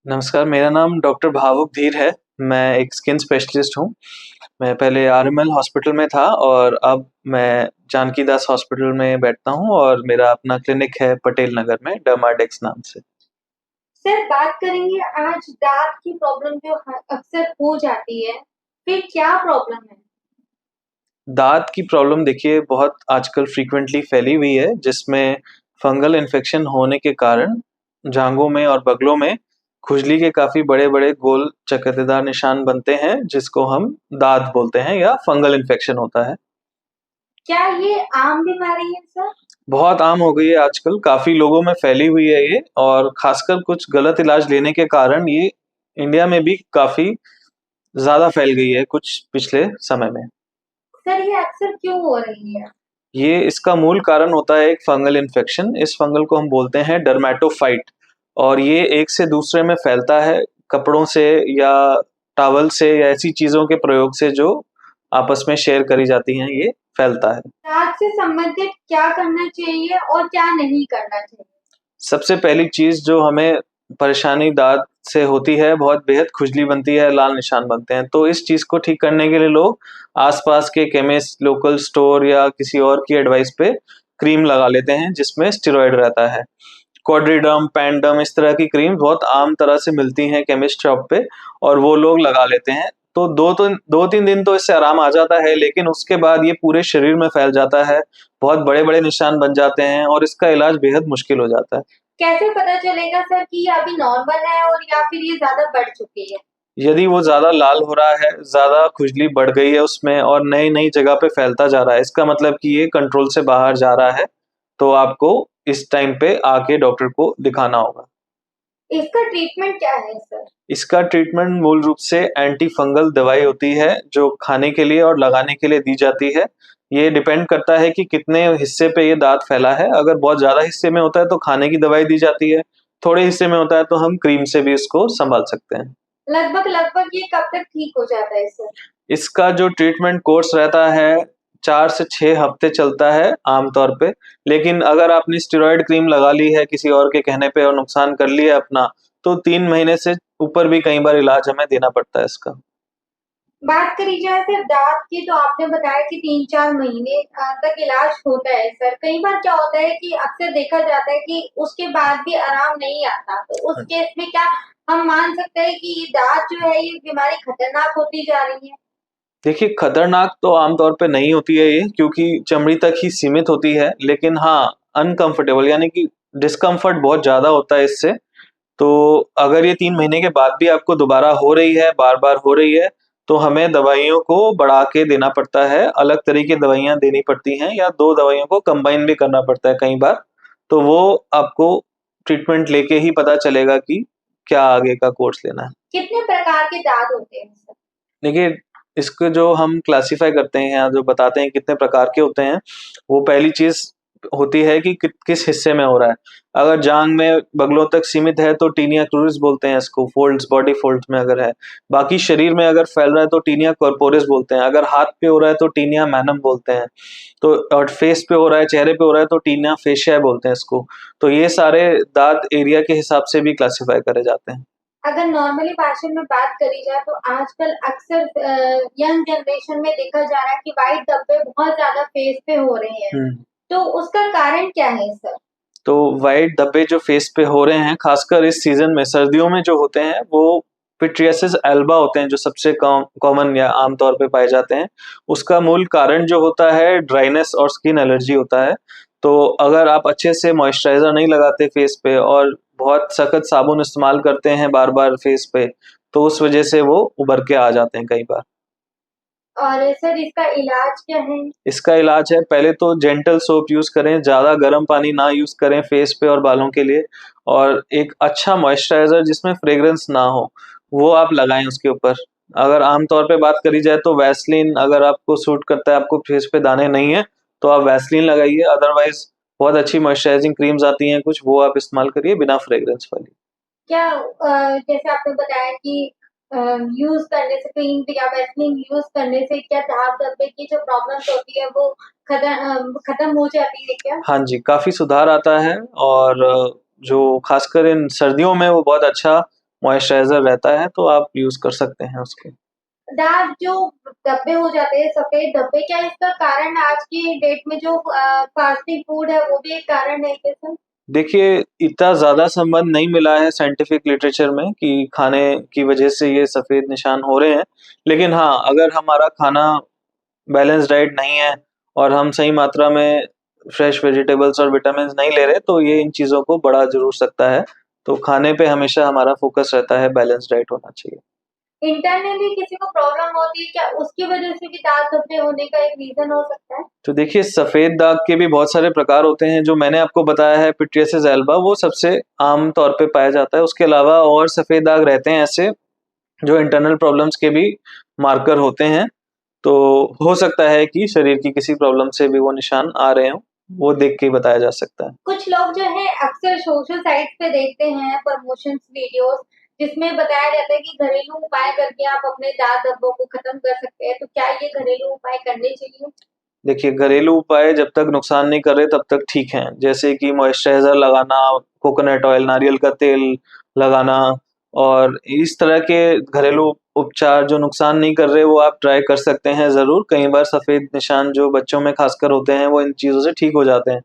नमस्कार, मेरा नाम डॉक्टर भावुक धीर है। मैं एक स्किन स्पेशलिस्ट हूँ। मैं पहले आरएमएल हॉस्पिटल में था और अब मैं जानकी दास हॉस्पिटल में बैठता हूँ और मेरा अपना क्लिनिक है पटेल नगर में डर्माडेक्स नाम से। सर बात करेंगे आज दांत की प्रॉब्लम जो अक्सर हो जाती है, फिर क्या प्रॉब्लम है? दाँत की प्रॉब्लम देखिए बहुत आजकल फ्रीक्वेंटली फैली हुई है जिसमें फंगल इन्फेक्शन होने के कारण जांघों में और बगलों में खुजली के काफ़ी बड़े-बड़े गोल चकत्तेदार निशान बनते हैं जिसको हम दाँत बोलते हैं या फंगल इन्फेक्शन होता है। क्या ये आम बीमारी है सर? बहुत आम हो गई है आजकल, काफ़ी लोगों में फैली हुई है ये और ख़ासकर कुछ गलत इलाज लेने के कारण ये इंडिया में भी काफ़ी ज़्यादा फैल गई है कुछ पिछले समय में। सर ये अक्सर क्यों हो रही है? ये इसका मूल कारण होता है एक फंगल इन्फेक्शन। इस फंगल को हम बोलते हैं डर्मेटोफाइट और ये एक से दूसरे में फैलता है कपड़ों से या टॉवल से या ऐसी चीज़ों के प्रयोग से जो आपस में शेयर करी जाती हैं, ये फैलता है। दांत से संबंधित क्या करना चाहिए और क्या नहीं करना चाहिए? सबसे पहली चीज़ जो हमें परेशानी दाँत से होती है, बहुत बेहद खुजली बनती है, लाल निशान बनते हैं। तो इस चीज़ को ठीक करने के लिए लोग आस-पास के केमिस्ट, लोकल स्टोर या किसी और की एडवाइस पे क्रीम लगा लेते हैं जिसमें स्टेरॉइड रहता है। क्वाड्रिडर्म, पैनडर्म इस तरह की क्रीम बहुत आम तरह से मिलती हैं केमिस्ट शॉप पे और वो लोग लगा लेते हैं। तो 2-3 दिन तो इससे आराम आ जाता है, लेकिन उसके बाद ये पूरे शरीर में फैल जाता है, बहुत बड़े-बड़े निशान बन जाते हैं और इसका इलाज बेहद मुश्किल हो जाता है। कैसे पता चलेगा सर कि ये अभी नॉर्मल है और या फिर ये ज्यादा बढ़ चुकी है? यदि वो ज़्यादा लाल हो रहा है, ज़्यादा खुजली बढ़ गई है उसमें और नई-नई जगह पे फैलता जा रहा है, इसका मतलब कि ये कंट्रोल से बाहर जा रहा है, तो आपको इस टाइम पे आके डॉक्टर को दिखाना होगा। इसका ट्रीटमेंट क्या है सर? इसका ट्रीटमेंट मूल रूप से एंटी फंगल दवाई होती है, जो खाने के लिए और लगाने के लिए दी जाती है। ये डिपेंड करता है कि कितने हिस्से पे ये दाँत फैला है, अगर बहुत ज़्यादा हिस्से में होता है तो खाने की दवाई दी जाती है, थोड़े हिस्से में होता है तो हम क्रीम से भी इसको सँभाल सकते हैं। लगभग लगभग ये कब तक ठीक हो जाता है सर? इसका जो ट्रीटमेंट कोर्स रहता है 4 से 6 हफ्ते चलता है आम तौर पे, लेकिन अगर आपने स्टेरॉइड क्रीम लगा ली है किसी और के कहने पे और नुकसान कर लिया अपना, तो 3 महीने से ऊपर भी कई बार इलाज हमें देना पड़ता है इसका। बात करी जाए फिर दाँत की तो आपने बताया कि 3-4 महीने तक इलाज होता है सर। कई बार क्या होता है कि अक्सर देखा जाता है कि उसके बाद भी आराम नहीं आता। तो उस हाँ। केस में क्या हम मान सकते हैं कि ये दाँत जो है ये बीमारी खतरनाक होती जा रही है? देखिए, खतरनाक तो आम तौर पे नहीं होती है ये क्योंकि चमड़ी तक ही सीमित होती है, लेकिन हाँ, अनकम्फर्टेबल यानी कि डिस्कम्फर्ट बहुत ज़्यादा होता है इससे। तो अगर ये 3 महीने के बाद भी आपको दोबारा हो रही है, बार-बार हो रही है, तो हमें दवाइयों को बढ़ा के देना पड़ता है, अलग तरह की दवाइयाँ देनी पड़ती हैं या 2 दवाइयों को कंबाइन भी करना पड़ता है कई बार। तो वो आपको ट्रीटमेंट लेके ही पता चलेगा कि क्या आगे का कोर्स लेना है। कितने प्रकार के दाँत होते हैं सर? देखिए, इसको जो हम क्लासिफ़ाई करते हैं या जो बताते हैं कितने प्रकार के होते हैं, वो पहली चीज़ होती है कि किस हिस्से में हो रहा है। अगर जाँघ में बगलों तक सीमित है तो टीनिया क्रूरिस बोलते हैं इसको, फ़ोल्ड्स बॉडी फ़ोल्ड्स में अगर है। बाकी शरीर में अगर फैल रहा है तो टीनिया कॉर्पोरिस बोलते हैं। अगर हाथ पे हो रहा है तो टीनिया मैनम बोलते हैं। तो और फेस पे हो रहा है, चेहरे पे हो रहा है तो टीनिया फेशियाई बोलते हैं इसको। तो ये सारे दाँत एरिया के हिसाब से भी क्लासिफ़ाई करे जाते हैं। अगर नॉर्मली भाषा में बात करी जाए तो आजकल अक्सर यंग जनरेशन में देखा जा रहा है कि व्हाइट धब्बे बहुत ज़्यादा फेस पे हो रहे हैं। हुँ। तो उसका कारण क्या है सर? तो व्हाइट धब्बे जो फेस पे हो रहे हैं, खासकर इस सीज़न में सर्दियों में जो होते हैं, वो पिट्रियासिस एल्बा होते हैं, जो सबसे कॉमन या आम तौर पे पाए जाते हैं। उसका मूल कारण जो होता है ड्राइनेस और स्किन एलर्जी होता है। तो अगर आप अच्छे से मॉइस्चराइज़र नहीं लगाते फेस पे और बहुत सख्त साबुन इस्तेमाल करते हैं बार-बार फेस पे, तो उस वजह से वो उभर के आ जाते हैं कई बार। और सर इसका इलाज क्या है? इसका इलाज है पहले तो जेंटल सोप यूज़ करें, ज़्यादा गर्म पानी ना यूज़ करें फेस पे और बालों के लिए और एक अच्छा मॉइस्चराइज़र जिसमें फ्रेग्रेंस ना हो, वो आप लगाएँ उसके ऊपर। अगर आम तौर पे बात करी जाए तो वैसलीन अगर आपको सूट करता है, आपको फेस पे दाने नहीं हैं, तो आप वैसलीन लगाइए अदरवाइज़ बहुत अच्छी मॉइस्चराइज़िंग क्रीम्स आती हैं कुछ, वो आप इस्तेमाल करिए बिना फ्रेग्रेंस वाली। क्या जैसे आपने बताया कि यूज़ करने से क्रीम या वैसलीन यूज़ करने से क्या दाँत दबे की जो प्रॉब्लम्स होती है वो खत्म हो जाती है क्या? हाँ जी, काफ़ी सुधार आता है और जो ख़ासकर इन सर्दियों में वो बहुत अच्छा मॉइस्चराइजर रहता है, तो आप यूज कर सकते हैं उसको। दाग जो धब्बे हो जाते हैं, सफेद धब्बे, क्या इसका कारण आज की डेट में जो फास्टिंग फूड है वो भी एक कारण है क्या सर? देखिए, इतना ज़्यादा संबंध नहीं मिला है साइंटिफिक लिटरेचर में कि खाने की वजह से ये सफ़ेद निशान हो रहे हैं। लेकिन हाँ, अगर हमारा खाना बैलेंस डाइट नहीं है और हम सही मात्रा में फ्रेश वेजिटेबल्स और विटामिन्स नहीं ले रहे, तो ये इन चीज़ों को बढ़ा ज़रूर सकता है। तो खाने पे हमेशा हमारा फ़ोकस रहता है, बैलेंस डाइट होना चाहिए। इंटरनली किसी को प्रॉब्लम होती है क्या, उसकी वजह से भी दाग धब्बे होने का एक रीजन हो सकता है? तो देखिए, सफ़ेद दाग के भी बहुत सारे प्रकार होते हैं। जो मैंने आपको बताया है पिट्रियसिस एल्बा, वो सबसे आम तौर पे पाया जाता है। उसके अलावा और सफ़ेद दाग रहते हैं ऐसे, जो इंटरनल प्रॉब्लम्स के भी मार्कर होते हैं। तो हो सकता है कि शरीर की किसी प्रॉब्लम से भी वो निशान आ रहे हों, वो देख के ही बताया जा सकता है। कुछ लोग जो है अक्सर सोशल साइट्स पे देखते हैं प्रमोशंस वीडियोस, जिसमें बताया जाता है कि घरेलू उपाय करके आप अपने दाग धब्बों को खत्म कर सकते हैं, तो क्या ये घरेलू उपाय करने चाहिए? देखिए, घरेलू उपाय जब तक नुकसान नहीं कर रहे तब तक ठीक हैं। जैसे कि मॉइस्चराइज़र लगाना, कोकोनट ऑयल, नारियल का तेल लगाना, और इस तरह के घरेलू उपचार जो नुकसान नहीं कर रहे, वो आप ट्राई कर सकते हैं ज़रूर। कई बार सफ़ेद निशान जो बच्चों में खासकर होते हैं, वो इन चीज़ों से ठीक हो जाते हैं।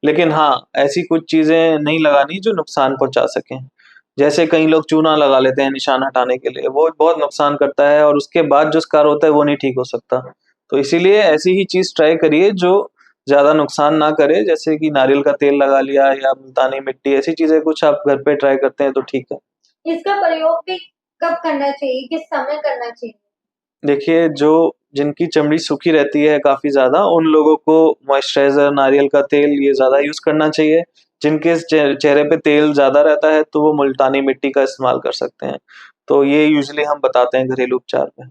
लेकिन हाँ, ऐसी कुछ चीज़ें नहीं लगानी जो नुकसान पहुँचा सकें। जैसे कई लोग चूना लगा लेते हैं निशान हटाने के लिए, वो बहुत नुकसान करता है और उसके बाद जो स्कार होता है वो नहीं ठीक हो सकता। तो इसीलिए ऐसी ही चीज़ ट्राई करिए जो ज़्यादा नुकसान ना करे, जैसे कि नारियल का तेल लगा लिया या मुल्तानी मिट्टी, ऐसी चीज़ें कुछ आप घर पे ट्राई करते हैं तो ठीक है। इसका प्रयोग भी कब करना चाहिए, किस समय करना चाहिए? देखिए, जिनकी चमड़ी सूखी रहती है काफ़ी ज़्यादा, उन लोगों को मॉइस्चराइज़र, नारियल का तेल ये ज़्यादा यूज़ करना चाहिए। जिनके चेहरे पे तेल ज़्यादा रहता है, तो वो मुल्तानी मिट्टी का इस्तेमाल कर सकते हैं। तो ये यूजुअली हम बताते हैं घरेलू उपचार में।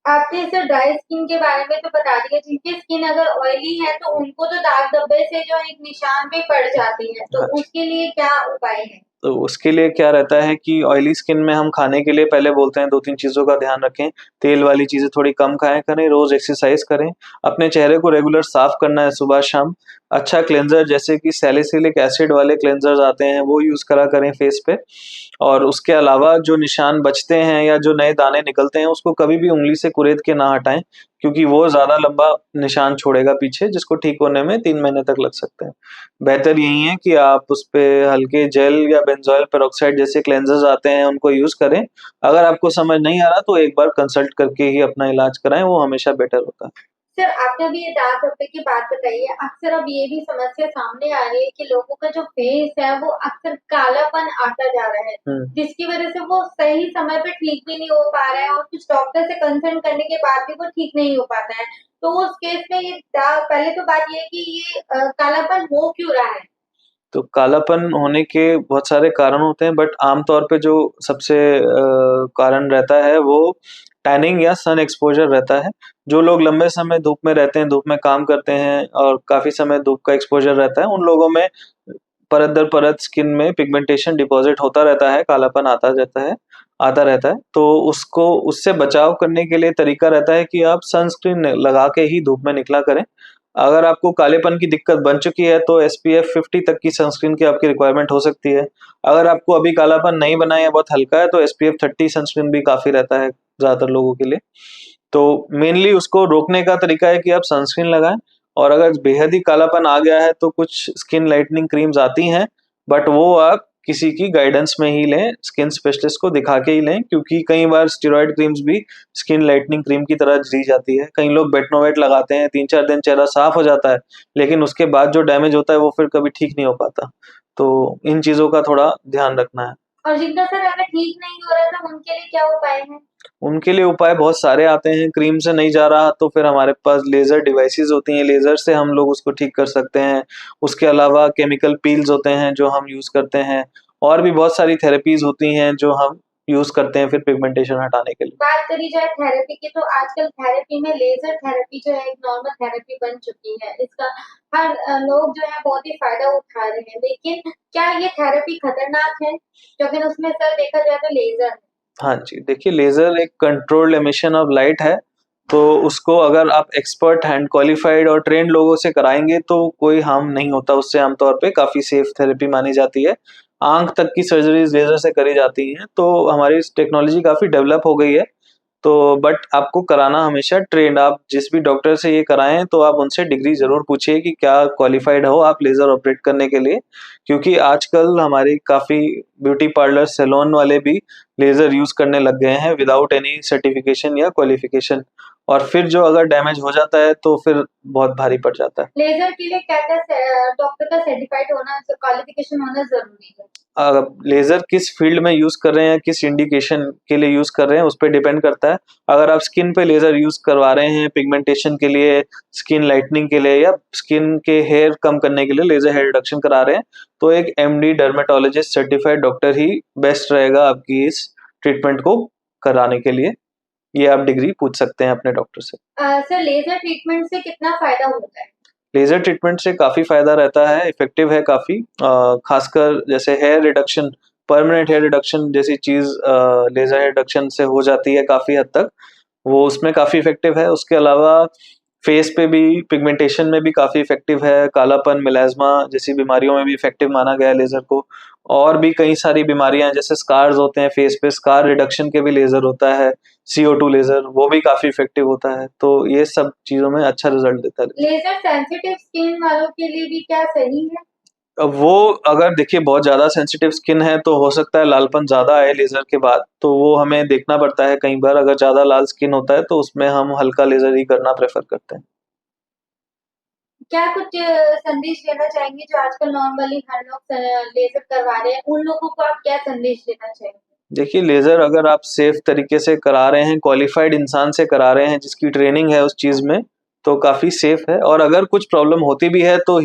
आपने जैसे ड्राई स्किन के बारे में तो बता दिया, जिनकी स्किन अगर ऑयली है तो उनको तो दाग धब्बे से जो एक निशान भी पड़ जाती है, तो हाँ जी। उसके लिए क्या उपाय है? तो उसके लिए क्या रहता है कि ऑयली स्किन में हम खाने के लिए पहले बोलते हैं 2-3 चीज़ों का ध्यान रखें। तेल वाली चीज़ें थोड़ी कम खाया करें, रोज़ एक्सरसाइज़ करें, अपने चेहरे को रेगुलर साफ करना है सुबह-शाम। अच्छा क्लेंज़र जैसे कि सैलिसिलिक एसिड वाले क्लेंज़र्स आते हैं, वो यूज़ करा करें फेस पे। और उसके अलावा जो निशान बचते हैं या जो नए दाने निकलते हैं, उसको कभी भी उँगली से कुरेद के ना हटाएँ, क्योंकि वो ज़्यादा लंबा निशान छोड़ेगा पीछे, जिसको ठीक होने में 3 महीने तक लग सकते हैं। बेहतर यही है कि आप उसपे हल्के जेल या बेंज़ोइल पेरोक्साइड जैसे क्लेंज़र्स आते हैं, उनको यूज़ करें। अगर आपको समझ नहीं आ रहा तो एक बार कंसल्ट करके ही अपना इलाज कराएँ, वो हमेशा बेटर होता है। सर, आपने अभी ये दाग धब्बे की बात बताई है, अक्सर अब ये भी समस्या सामने आ रही है कि लोगों का जो फेस है वो अक्सर कालापन आता जा रहा है, हुँ। जिसकी वजह से वो सही समय पे ठीक भी नहीं हो पा रहा है और कुछ डॉक्टर से कंसल्ट करने के बाद भी वो ठीक नहीं हो पाता है। तो उस केस में ये दाग, पहले तो बात ये है कि ये कालापन हो क्यों रहा है? तो कालापन होने के बहुत सारे कारण होते हैं, बट आमतौर पे जो सबसे कारण रहता है वो टैनिंग या सन एक्सपोज़र रहता है। जो लोग लंबे समय धूप में रहते हैं, धूप में काम करते हैं और काफ़ी समय धूप का एक्सपोज़र रहता है, उन लोगों में परत दर परत स्किन में पिगमेंटेशन डिपॉज़िट होता रहता है, कालापन आता रहता है। तो उसको उससे बचाव करने के लिए तरीका रहता है कि आप सनस्क्रीन लगा के ही धूप में निकला करें। अगर आपको कालेपन की दिक्कत बन चुकी है तो एसपीएफ 50 तक की सनस्क्रीन की आपकी रिक्वायरमेंट हो सकती है। अगर आपको अभी कालापन नहीं बना है या बहुत हल्का है तो एसपीएफ 30 सनस्क्रीन भी काफ़ी रहता है ज़्यादातर लोगों के लिए। तो मेनली उसको रोकने का तरीका है कि आप सनस्क्रीन लगाएँ, और अगर बेहद ही कालापन आ गया है तो कुछ स्किन लाइटनिंग क्रीम्स आती हैं, बट वो आप किसी की गाइडेंस में ही लें, स्किन स्पेशलिस्ट को दिखा के ही लें, क्योंकि कई बार स्टेरॉइड क्रीम्स भी स्किन लाइटनिंग क्रीम की तरह दी जाती है। कई लोग बेटनोवेट लगाते हैं, 3-4 दिन चेहरा साफ हो जाता है, लेकिन उसके बाद जो डैमेज होता है वो फिर कभी ठीक नहीं हो पाता। तो इन चीज़ों का थोड़ा ध्यान रखना है। और जिनका सर अगर ठीक नहीं हो रहा था उनके लिए क्या उपाय हैं? उनके लिए उपाय बहुत सारे आते हैं, क्रीम से नहीं जा रहा तो फिर हमारे पास लेज़र डिवाइसेज़ होती हैं, लेज़र से हम लोग उसको ठीक कर सकते हैं। उसके अलावा केमिकल पील्स होते हैं जो हम यूज़ करते हैं, और भी बहुत सारी थेरेपीज़ होती हैं जो हम यूज़ करते हैं फिर पिगमेंटेशन हटाने के लिए। बात करी जाए थेरेपी की, तो आजकल थेरेपी में लेजर थेरेपी जो है एक नॉर्मल थेरेपी बन चुकी है। इसका हर लोग जो है बहुत ही फ़ायदा उठा रहे हैं। लेकिन क्या ये थेरेपी खतरनाक है? क्योंकि उसमें सर देखा जाए तो लेज़र है। हाँ जी, देखिए लेज़र एक कंट्रोल्ड एमिशन ऑफ लाइट है, तो उसको अगर आप एक्सपर्ट हैंड क्वालिफाइड और ट्रेन्ड लोगों से कराएँगे तो कोई हार्म नहीं होता उससे, आमतौर पे काफ़ी सेफ थेरेपी मानी जाती है। आँख तक की सर्जरीज़ लेज़र से करी जाती हैं, तो हमारी टेक्नोलॉजी काफ़ी डेवलप हो गई है। तो बट आपको कराना हमेशा ट्रेन्ड, आप जिस भी डॉक्टर से ये कराएँ तो आप उनसे डिग्री ज़रूर पूछिए कि क्या क्वालिफ़ाइड हो आप लेज़र ऑपरेट करने के लिए। क्योंकि आजकल हमारी काफ़ी ब्यूटी पार्लर, सैलून वाले भी लेज़र यूज़ करने लग गए हैं विदाउट एनी सर्टिफ़िकेशन या क्वालिफ़िकेशन, और फिर जो अगर डैमेज हो जाता है तो फिर बहुत भारी पड़ जाता है। लेजर के लिए क्या-क्या डॉक्टर का सर्टिफाइड होना, क्वालिफिकेशन होना ज़रूरी है? लेज़र किस फ़ील्ड में यूज़ कर रहे हैं, किस इंडिकेशन के लिए यूज़ कर रहे हैं, उस पे डिपेंड करता है। अगर आप स्किन पे लेज़र यूज़ करवा रहे हैं पिगमेंटेशन के लिए, स्किन लाइटनिंग के लिए या स्किन के हेयर कम करने के लिए लेज़र हेयर रिडक्शन करा रहे हैं, तो एक एमडी डर्मेटोलॉजिस्ट सर्टिफाइड डॉक्टर ही बेस्ट रहेगा आपकी इस ट्रीटमेंट को कराने के लिए। ये आप डिग्री पूछ सकते हैं अपने डॉक्टर से। सर लेजर ट्रीटमेंट से कितना फ़ायदा होता है? लेज़र ट्रीटमेंट से काफ़ी फ़ायदा रहता है, इफ़ेक्टिव है काफ़ी। ख़ासकर जैसे hair reduction, permanent hair reduction जैसी चीज़ लेज़र हेयर रिडक्शन से हो जाती है काफ़ी हद तक, वो उसमें काफ़ी इफ़ेक्टिव है। उसके अलावा फेस पे भी पिगमेंटेशन में भी काफ़ी इफ़ेक्टिव है, कालापन, मेलास्मा जैसी बीमारियों में भी इफ़ेक्टिव माना गया है लेज़र को। और भी कई सारी बीमारियाँ हैं जैसे स्कार्स होते हैं फेस पे, स्कार रिडक्शन के भी लेज़र होता है, CO2 लेज़र, वो भी काफ़ी इफ़ेक्टिव होता है। तो ये सब चीज़ों में अच्छा रिज़ल्ट देता है लेज़र। लेजर सेंसिटिव स्किन वालों के लिए भी क्या सही है? अब वो अगर देखिए बहुत ज़्यादा सेंसिटिव स्किन है तो हो सकता है लालपन ज़्यादा आए लेज़र के बाद, तो वो हमें देखना पड़ता है कई बार। अगर ज़्यादा लाल स्किन होता है तो उसमें हम हल्का लेज़र ही करना प्रेफ़र करते हैं। क्या कुछ संदेश देना चाहेंगे जो आजकल नॉर्मली हर लोग लेजर करवा रहे हैं, उन लोगों को आप क्या संदेश देना चाहेंगे? देखिए लेज़र अगर आप सेफ़ तरीके से करा रहे हैं, क्वालिफ़ाइड इंसान से करा रहे हैं जिसकी ट्रेनिंग है उस चीज़ में, तो काफ़ी सेफ़ है। और अगर कुछ प्रॉब्लम होती भी है तो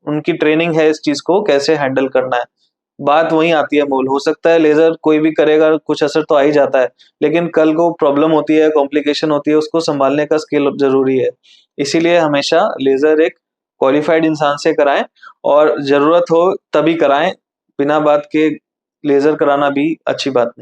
उनकी ट्रेनिंग है इस चीज़ को कैसे हैंडल करना है। बात वहीं आती है मूल, हो सकता है लेज़र कोई भी करेगा कुछ असर तो आ ही जाता है, लेकिन कल को प्रॉब्लम होती है, कॉम्प्लिकेशन होती है, उसको सँभालने का स्किल ज़रूरी है। इसीलिए हमेशा लेज़र एक क्वालिफ़ाइड इंसान से कराएँ और ज़रूरत हो तभी कराएँ, बिना बात के लेज़र कराना भी अच्छी बात नहीं।